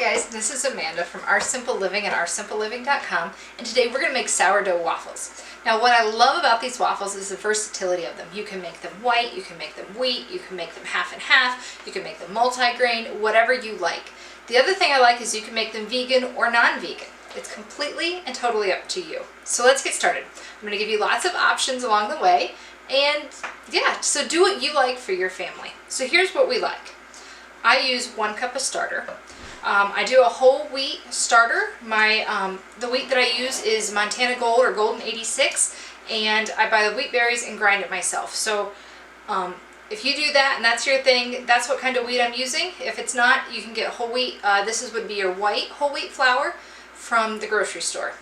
guys, this is Amanda from Our Simple Living at oursimpleliving.com, and today we're going to make sourdough waffles. Now what I love about these waffles is the versatility of them. You can make them white, you can make them wheat, you can make them half and half, you can make them multi-grain, whatever you like. The other thing I like is you can make them vegan or non-vegan. It's completely and totally up to you. So let's get started. I'm going to give you lots of options along the way, and yeah, so do what you like for your family. So here's what we like. I use 1 cup of starter. I do a whole wheat starter. The wheat that I use is Montana Gold or Golden 86, and I buy the wheat berries and grind it myself. So if you do that and that's your thing, that's what kind of wheat I'm using. If it's not, you can get whole wheat. Would be your white whole wheat flour from the grocery store.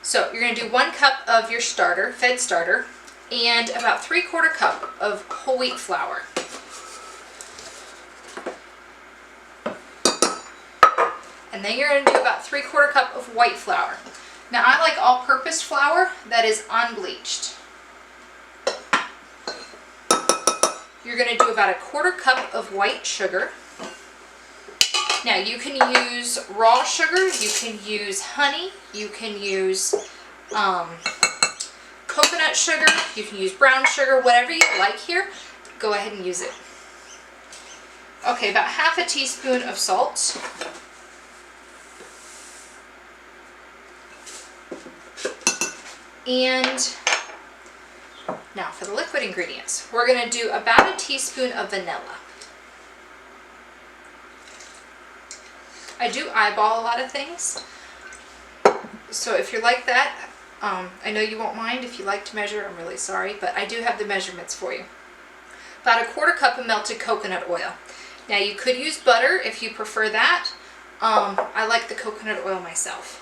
So you're going to do 1 cup of your starter, fed starter, and about 3/4 cup of whole wheat flour. And then you're going to do about 3/4 cup of white flour. Now I like all-purpose flour that is unbleached. You're going to do about 1/4 cup of white sugar. Now you can use raw sugar, you can use honey, you can use coconut sugar, you can use brown sugar, whatever you like here, go ahead and use it. Okay, about 1/2 teaspoon of salt. And now for the liquid ingredients, we're going to do about 1 teaspoon of vanilla. I do eyeball a lot of things, so if you're like that, I know you won't mind if you like to measure. I'm really sorry, but I do have the measurements for you. About 1/4 cup of melted coconut oil. Now you could use butter if you prefer that. I like the coconut oil myself.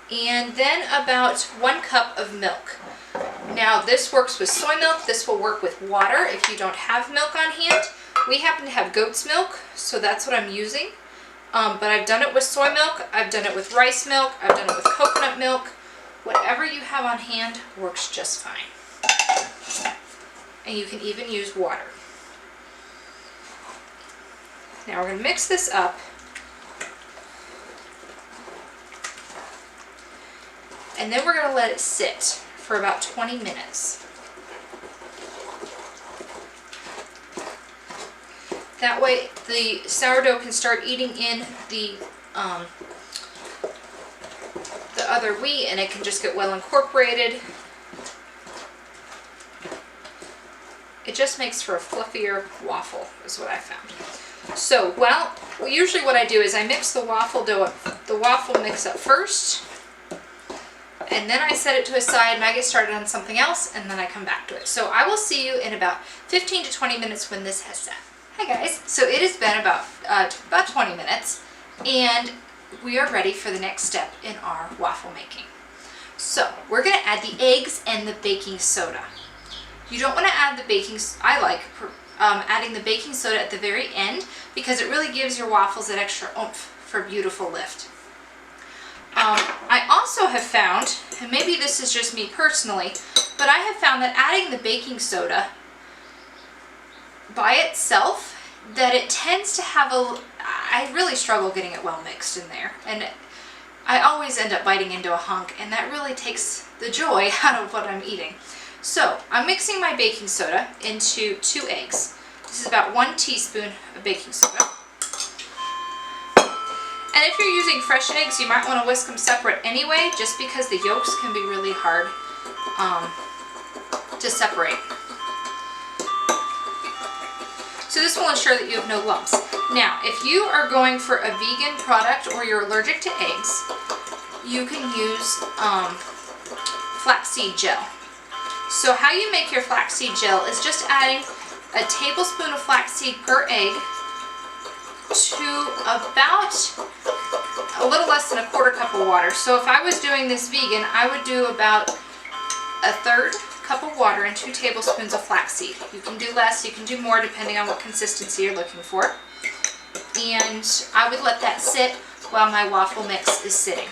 And then about 1 cup of milk. Now this works with soy milk, this will work with water if you don't have milk on hand. We happen to have goat's milk, so that's what I'm using. But I've done it with soy milk, I've done it with rice milk, I've done it with coconut milk. Whatever you have on hand works just fine. And you can even use water. Now we're going to mix this up. And then we're going to let it sit for about 20 minutes. That way the sourdough can start eating in the other wheat, and it can just get well incorporated. It just makes for a fluffier waffle, is what I found. So, usually what I do is I mix the waffle dough up, the waffle mix up first, and then I set it to a side and I get started on something else, and then I come back to it. So I will see you in about 15 to 20 minutes when this has set. Hi guys, so it has been about 20 minutes, and we are ready for the next step in our waffle making. So we're going to add the eggs and the baking soda. You don't want to add the I like adding the baking soda at the very end because it really gives your waffles that extra oomph for a beautiful lift. I also have found, and maybe this is just me personally, but I have found that adding the baking soda by itself, that it tends to have I really struggle getting it well mixed in there, and I always end up biting into a hunk, and that really takes the joy out of what I'm eating. So I'm mixing my baking soda into 2 eggs. This is about 1 teaspoon of baking soda. And if you're using fresh eggs, you might want to whisk them separate anyway, just because the yolks can be really hard to separate. So this will ensure that you have no lumps. Now, if you are going for a vegan product or you're allergic to eggs, you can use flaxseed gel. So how you make your flaxseed gel is just adding a tablespoon of flaxseed per egg to about a little less than 1/4 cup of water. So if I was doing this vegan, I would do about 1/3 cup of water and 2 tablespoons of flaxseed. You can do less, you can do more depending on what consistency you're looking for. And I would let that sit while my waffle mix is sitting.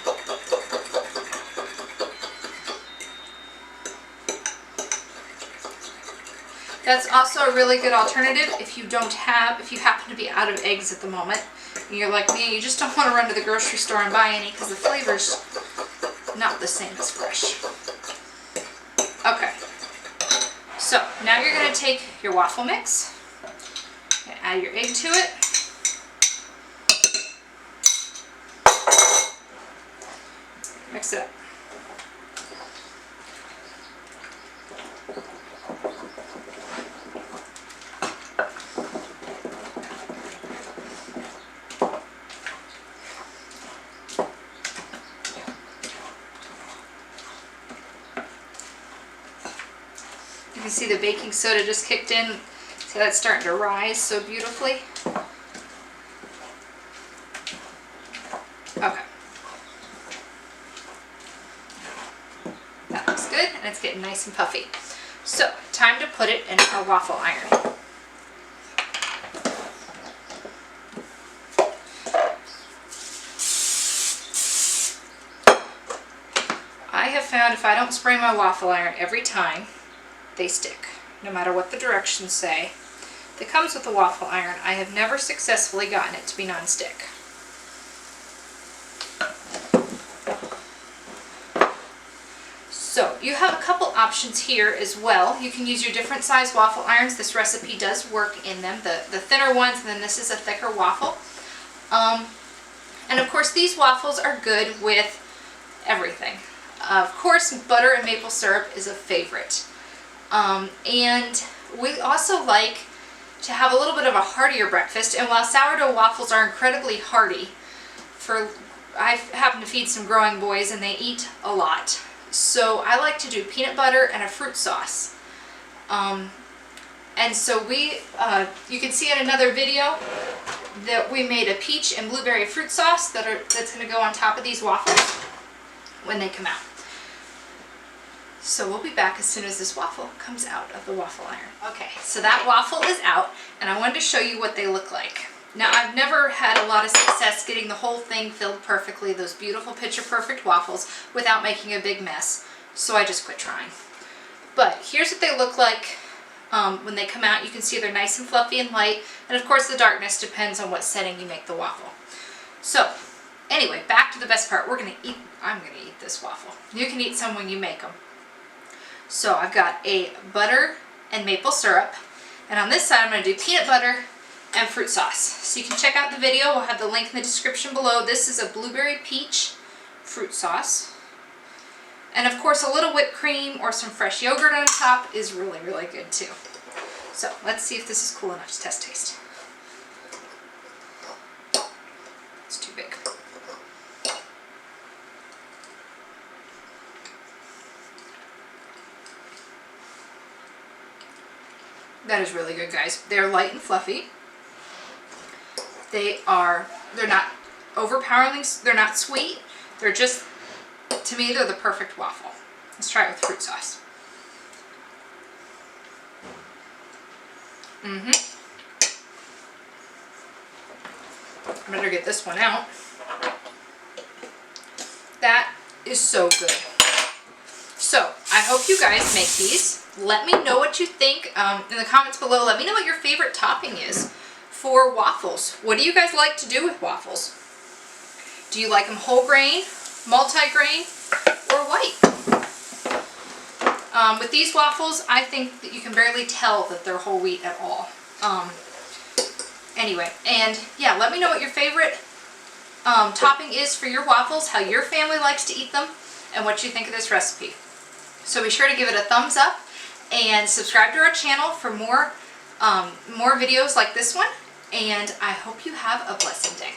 That's also a really good alternative if you happen to be out of eggs at the moment, and you're like me, you just don't want to run to the grocery store and buy any because the flavor's not the same as fresh. Okay, so now you're going to take your waffle mix and add your egg to it. Mix it up. You can see the baking soda just kicked in. See that's starting to rise so beautifully. Okay. That looks good, and it's getting nice and puffy. So, time to put it in our waffle iron. I have found if I don't spray my waffle iron every time, they stick, no matter what the directions say. That comes with the waffle iron. I have never successfully gotten it to be non-stick. So you have a couple options here as well. You can use your different size waffle irons. This recipe does work in them. The thinner ones, and then this is a thicker waffle. And of course these waffles are good with everything. Of course butter and maple syrup is a favorite. And we also like to have a little bit of a heartier breakfast, and while sourdough waffles are incredibly hearty, I happen to feed some growing boys and they eat a lot. So I like to do peanut butter and a fruit sauce. And so you can see in another video that we made a peach and blueberry fruit sauce that's going to go on top of these waffles when they come out. So we'll be back as soon as this waffle comes out of the waffle iron. Okay, so that waffle is out, and I wanted to show you what they look like. Now, I've never had a lot of success getting the whole thing filled perfectly, those beautiful picture perfect waffles, without making a big mess, so I just quit trying. But here's what they look like when they come out. You can see they're nice and fluffy and light, and of course the darkness depends on what setting you make the waffle. So, anyway, back to the best part. I'm gonna eat this waffle. You can eat some when you make them. So I've got a butter and maple syrup, and on this side I'm going to do peanut butter and fruit sauce. So you can check out the video. We'll have the link in the description below. This is a blueberry peach fruit sauce. And of course a little whipped cream or some fresh yogurt on top is really, really good too. So let's see if this is cool enough to test taste. It's too big. That is really good, guys. They're light and fluffy. They're not overpoweringly, they're not sweet. They're just, to me, they're the perfect waffle. Let's try it with fruit sauce. I better get this one out. That is so good. So, I hope you guys make these. Let me know what you think in the comments below. Let me know what your favorite topping is for waffles. What do you guys like to do with waffles? Do you like them whole grain, multi-grain, or white? With these waffles, I think that you can barely tell that they're whole wheat at all. Anyway, and yeah, let me know what your favorite topping is for your waffles, how your family likes to eat them, and what you think of this recipe. So be sure to give it a thumbs up and subscribe to our channel for more videos like this one, and I hope you have a blessed day.